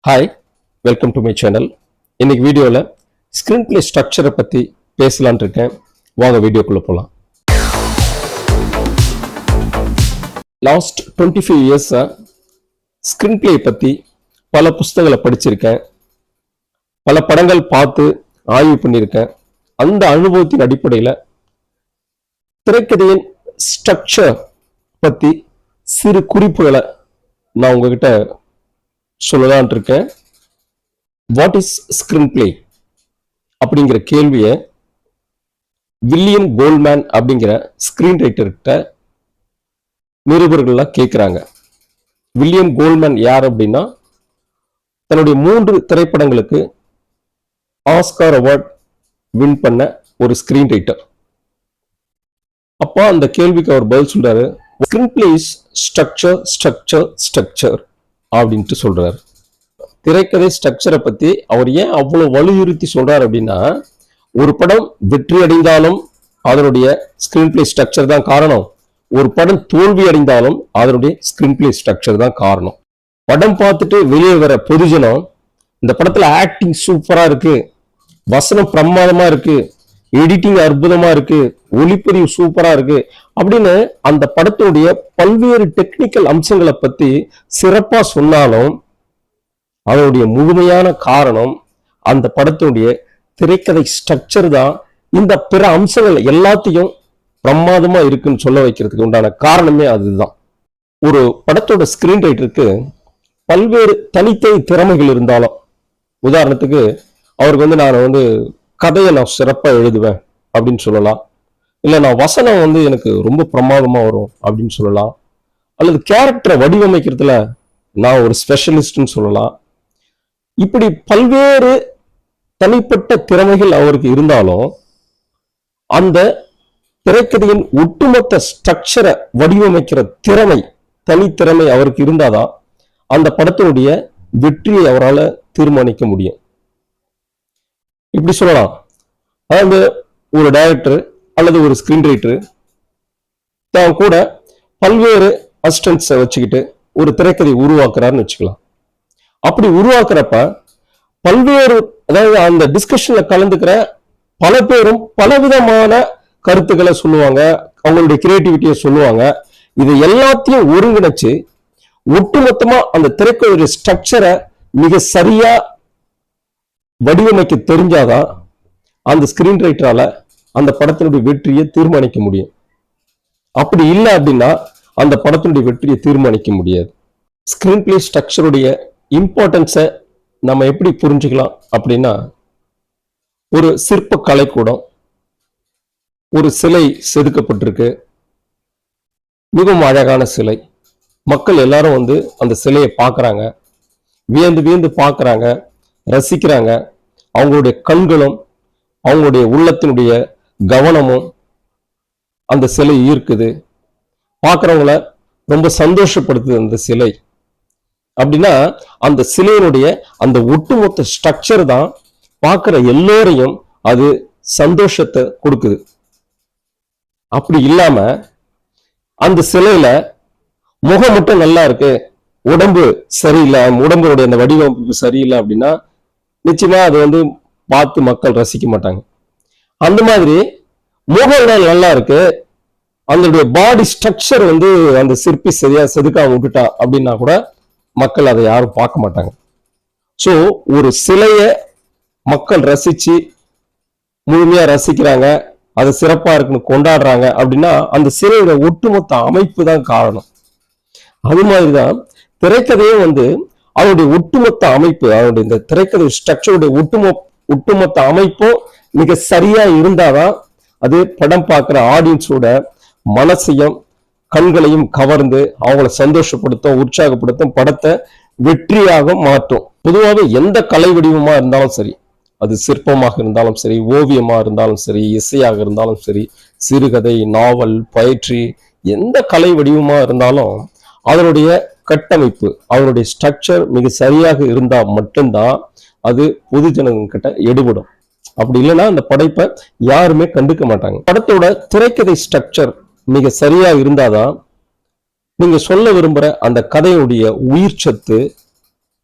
Hi, welcome to my channel. இன்னைக்கு வீடியோவில் screen play ஸ்ட்ரக்சரை பற்றி பேசலான் இருக்கேன். வாங்க வீடியோக்குள்ளே போகலாம். லாஸ்ட் 25 இயர்ஸாக ஸ்க்ரீன் பிளே பற்றி பல புஸ்தகங்களை படிச்சிருக்கேன், பல படங்கள் பார்த்து ஆய்வு பண்ணியிருக்கேன். அந்த அனுபவத்தின் அடிப்படையில் திரைக்கதையின் ஸ்ட்ரக்சர் பற்றி சிறு குறிப்புகளை நான் உங்ககிட்ட சொல்லலான் இருக்கேன். வாட் இஸ் ஸ்கிரீன் பிளே அப்படிங்கிற கேள்வியை வில்லியம் கோல்ட்மேன் அப்படிங்கிற ஸ்கிரீன் ரைட்டர்கிட்ட நிருபர்கள்லாம் கேட்குறாங்க. வில்லியம் கோல்ட்மேன் யார் அப்படின்னா, தன்னுடைய 3 திரைப்படங்களுக்கு ஆஸ்கார் அவார்ட் வின் பண்ண ஒரு ஸ்கிரீன் ரைட்டர். அப்போ அந்த கேள்விக்கு அவர் பதில் சொல்றாரு, screen play is structure structure structure அப்படின்ட்டு சொல்றாரு. திரைக்கதை ஸ்ட்ரக்சரை பத்தி அவர் ஏன் அவ்வளவு வலியுறுத்தி சொல்றாரு அப்படின்னா, ஒரு படம் வெற்றி அடைந்தாலும் அதனுடைய ஸ்கிரீன் பிளே ஸ்ட்ரக்சர் தான் காரணம், ஒரு படம் தோல்வி அடைந்தாலும் அதனுடைய ஸ்கிரீன் பிளே ஸ்ட்ரக்சர் தான் காரணம். படம் பார்த்துட்டு வெளியே வர பொதுஜனம் இந்த படத்துல ஆக்டிங் சூப்பரா இருக்கு, வசனம் பிரமாதமா இருக்கு, எடிட்டிங் அற்புதமா இருக்கு, ஒளிப்பதிவு சூப்பரா இருக்கு அப்படின்னு அந்த படத்துடைய பல்வேறு டெக்னிக்கல் அம்சங்களை பத்தி சிறப்பா சொன்னாலும் அதனுடைய முழுமையான காரணம் அந்த படத்தினுடைய திரைக்கதை ஸ்ட்ரக்சர் தான். இந்த பிற அம்சங்கள் எல்லாத்தையும் பிரமாதமா இருக்குன்னு சொல்ல வைக்கிறதுக்கு உண்டான காரணமே அதுதான். ஒரு படத்தோட ஸ்கிரீன் ரைட்டருக்கு பல்வேறு தனித்தனி திறமைகள் இருந்தாலும், உதாரணத்துக்கு அவருக்கு நான் கதையை நான் சிறப்பாக எழுதுவேன் அப்படின்னு சொல்லலாம், இல்லை நான் வசனம் எனக்கு ரொம்ப பிரமாதமா வரும் அப்படின்னு சொல்லலாம், அல்லது கேரக்டரை வடிவமைக்கிறதுல நான் ஒரு ஸ்பெஷலிஸ்ட்னு சொல்லலாம். இப்படி பல்வேறு தனிப்பட்ட திறமைகள் அவருக்கு இருந்தாலும் அந்த திரைக்கதையின் ஒட்டுமொத்த ஸ்ட்ரக்சரை வடிவமைக்கிற திறமை, தனித்திறமை அவருக்கு இருந்தாதான் அந்த படத்தினுடைய வெற்றியை அவரால் தீர்மானிக்க முடியும். இப்படி சொல்லலாம், அதாவது ஒரு டைரக்டர் அல்லது ஒரு ஸ்கிரீன் ரைட்டர் தான் கூட பல்வேறு அசிஸ்டன்ட்ஸை வச்சுக்கிட்டு ஒரு திரைக்கதை உருவாக்குறாருன்னு வச்சுக்கலாம். அப்படி உருவாக்குறப்ப பல்வேறு, அதாவது அந்த டிஸ்கஷன்ல கலந்துக்கிற பல பேரும் பலவிதமான கருத்துக்களை சொல்லுவாங்க, அவங்களுடைய கிரியேட்டிவிட்டியை சொல்லுவாங்க. இது எல்லாத்தையும் ஒருங்கிணைச்சு ஒட்டுமொத்தமா அந்த திரைக்கதையுடைய ஸ்ட்ரக்சரை மிக சரியா வடிவமைக்க தெரிஞ்சாதான் அந்த ஸ்கிரீன் ரைட்டரால அந்த படத்தினுடைய வெற்றியை தீர்மானிக்க முடியும். அப்படி இல்லை அப்படின்னா அந்த படத்தினுடைய வெற்றியை தீர்மானிக்க முடியாது. ஸ்கிரீன் பிளே ஸ்ட்ரக்சருடைய இம்பார்ட்டன்ஸை நம்ம எப்படி புரிஞ்சுக்கலாம் அப்படின்னா, ஒரு சிற்ப கலைக்கூடம், ஒரு சிலை செதுக்கப்பட்டிருக்கு, மிகவும் அழகான சிலை. மக்கள் எல்லாரும் அந்த சிலையை பார்க்குறாங்க, வியந்து வியந்து பார்க்குறாங்க, ரசிக்கிறாங்க. அவங்களுடைய கண்களும் அவங்களுடைய உள்ளத்தினுடைய கவனமும் அந்த சிலை ஈர்க்குது, பார்க்குறவங்கள ரொம்ப சந்தோஷப்படுத்துது அந்த சிலை. அப்படின்னா அந்த சிலையினுடைய அந்த ஒட்டுமொத்த ஸ்ட்ரக்சர் தான் பார்க்குற எல்லோரையும் அது சந்தோஷத்தை கொடுக்குது. அப்படி இல்லாம அந்த சிலையில முகம் மட்டும் நல்லா இருக்கு, உடம்பு சரியில்லை, உடம்புடைய அந்த வடிவமைப்பு சரியில்லை அப்படின்னா நிச்சயமா அது பார்த்து மக்கள் ரசிக்க மாட்டாங்க. அந்த மாதிரி முகம் நல்லா இருக்கு, அதனுடைய பாடி ஸ்ட்ரக்சர் அந்த சிற்பி சரியா செதுக்காம விட்டுட்டா அப்படின்னா கூட மக்கள் அதை யாரும் பார்க்க மாட்டாங்க. ஸோ ஒரு சிலையை மக்கள் ரசிச்சு முழுமையா ரசிக்கிறாங்க, அது சிறப்பா இருக்குன்னு கொண்டாடுறாங்க அப்படின்னா அந்த சிலையோட ஒட்டுமொத்த அமைப்பு தான் காரணம். அது மாதிரிதான் திரைக்கதையே அவருடைய ஒட்டுமொத்த அமைப்பு, அவருடைய இந்த திரைக்கதை ஸ்ட்ரக்சருடைய ஒட்டுமொத்த அமைப்பும் மிக சரியா இருந்தாதான் அது படம் பார்க்குற ஆடியன்ஸோட மனசையும் கண்களையும் கவர்ந்து அவங்கள சந்தோஷப்படுத்தும், உற்சாகப்படுத்தும், படத்தை வெற்றியாக மாற்றும். பொதுவாக எந்த கலை வடிவமா இருந்தாலும் சரி, அது சிற்பமாக இருந்தாலும் சரி, ஓவியமா இருந்தாலும் சரி, இசையாக இருந்தாலும் சரி, சிறுகதை, நாவல், பொயட்ரி, எந்த கலை வடிவமா இருந்தாலும் அதனுடைய கட்டமைப்பு, அவருடைய ஸ்ட்ரக்சர் மிக சரியாக இருந்தா மட்டும்தான் அது பொது ஜனங்கிட்ட எடுபடும். அப்படி இல்லைன்னா அந்த படைப்பை யாருமே கண்டுக்க மாட்டாங்க. படத்தோட திரைக்கதை ஸ்ட்ரக்சர் மிக சரியா இருந்தாதான் நீங்க சொல்ல விரும்புற அந்த கதையுடைய உயிர் சத்து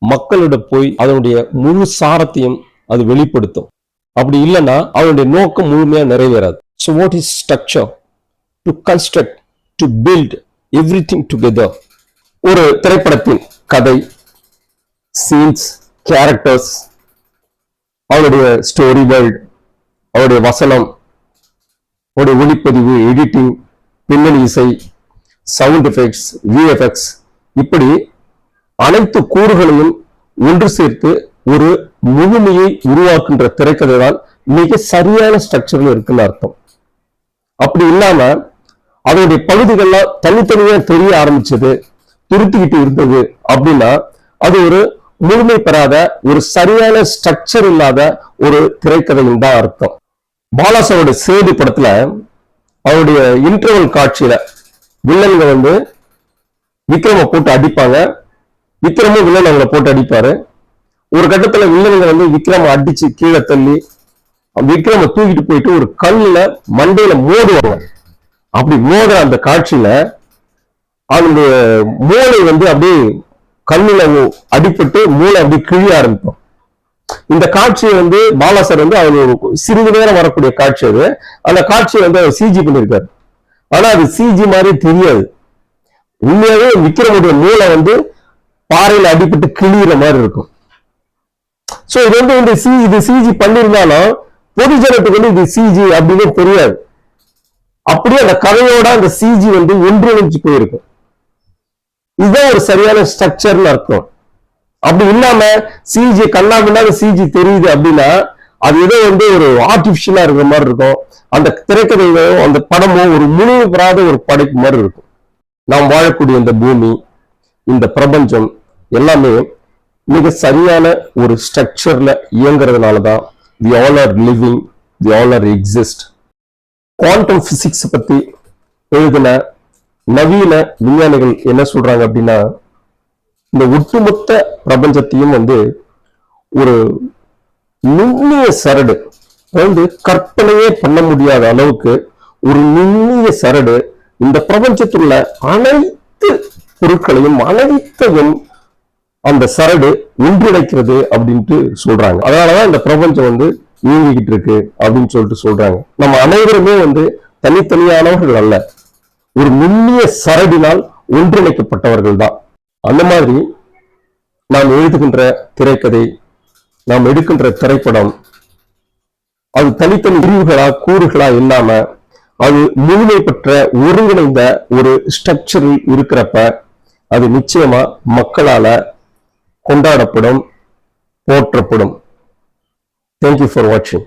மக்களிடம் போய் அதனுடைய முழு சாரத்தையும் அது வெளிப்படுத்தும். அப்படி இல்லைன்னா அதனுடைய நோக்கம் முழுமையா நிறைவேறாது. So what is structure? To construct, to build everything together. ஒரு திரைப்படத்தின் கதை, சீன்ஸ், கேரக்டர்ஸ், அவருடைய ஸ்டோரி வேர்ல்ட், அவருடைய வசனம், அவருடைய ஒளிப்பதிவு, எடிட்டிங், பின்னணி இசை, சவுண்ட் எஃபெக்ட்ஸ், விஎஃப்எக்ஸ், இப்படி அனைத்து கூறுகளையும் ஒன்று சேர்த்து ஒரு முழுமையை உருவாக்குகின்ற திரைக்கதை தான் மிக சரியான ஸ்ட்ரக்சர்ல இருக்குன்னு அர்த்தம். அப்படி இல்லாம அதனுடைய பகுதிகள்லாம் தனித்தனியா தெரிய ஆரம்பிச்சது, துருத்திக்கிட்டு இருந்தது அப்படின்னா அது ஒரு முழுமை பெறாத, ஒரு சரியான ஸ்ட்ரக்சர் இல்லாத ஒரு திரைக்கதையின் தான் அர்த்தம். பாலாசரோட சேது படத்துல அவருடைய இன்டர்வல் காட்சியில வில்லன்க விக்ரம போட்டு அடிப்பாங்க, விக்ரமும் வில்லன் அவங்களை போட்டு அடிப்பாரு. ஒரு கட்டத்துல வில்லன்க விக்ரம அடிச்சு கீழே தள்ளி விக்ரம தூக்கிட்டு போயிட்டு ஒரு கல்லுல மண்டையில மோதுவாங்க. அப்படி மோதுற அந்த காட்சியில அவனுடைய மூளை அப்படியே கல்லுல அடிப்பட்டு மூளை அப்படியே கிழிய ஆரம்பிக்கும். இந்த காட்சியை பாலாசர் அவர் சிறிது நேரம் வரக்கூடிய காட்சி அது. அந்த காட்சியை அவர் சிஜி பண்ணியிருக்காரு. ஆனா அது சிஜி மாதிரி தெரியாது. உண்மையாவே விக்ரமுடைய மூளை பாறையில அடிபட்டு கிழிகிற மாதிரி இருக்கும். சோ இது இது சிஜி பண்ணிருந்தாலும் பொதுஜனத்துக்கு இது சிஜி அப்படின்னு தெரியாது. அப்படியே அந்த கதையோட அந்த சிஜி ஒன்றிணைஞ்சு போயிருக்கும். இதுதான் ஒரு சரியான ஸ்ட்ரக்சர்னு அர்த்தம். அப்படி இல்லாம சிஜி கண்ணாபின்னாத சிஜி தெரியுது அப்படின்னா அது ஏதோ ஒரு ஆர்டிபிஷியலா இருக்கிற மாதிரி இருக்கும். அந்த திரைக்கதையோ அந்த படமோ ஒரு முழுமை பெறாத ஒரு படைப்பு மாதிரி இருக்கும். நாம் வாழக்கூடிய இந்த பூமி, இந்த பிரபஞ்சம் எல்லாமே மிக சரியான ஒரு ஸ்ட்ரக்சர்ல இயங்குறதுனாலதான் we all are living, we all are exist. Quantum physics பத்தி எழுதின நவீன விஞ்ஞானிகள் என்ன சொல்றாங்க அப்படின்னா, இந்த ஒட்டுமொத்த பிரபஞ்சத்தையும் ஒரு நுண்ணிய சரடு, கற்பனையே பண்ண முடியாத அளவுக்கு ஒரு நுண்ணிய சரடு இந்த பிரபஞ்சத்தில் உள்ள அனைத்து பொருட்களையும் அனைத்தையும் அந்த சரடு ஒன்றிணைக்கிறது அப்படின்ட்டு சொல்றாங்க. அதனாலதான் இந்த பிரபஞ்சம் இயங்கிக்கிட்டு இருக்கு அப்படின்னு சொல்லிட்டு சொல்றாங்க. நம்ம அனைவருமே தனித்தனியானவர்கள் அல்ல, ஒரு நுண்ணிய சரடினால் ஒன்றிணைக்கப்பட்டவர்கள் தான். அந்த மாதிரி நாம் எழுதுகின்ற திரைக்கதை, நாம் எடுக்கின்ற திரைப்படம், அது தனித்தனி பிரிவுகளா கூறுகளா இல்லாம அது முழுமை பெற்ற ஒருங்கிணைந்த ஒரு ஸ்ட்ரக்சரில் இருக்கிறப்ப அது நிச்சயமா மக்களால கொண்டாடப்படும், போற்றப்படும். Thank you for watching.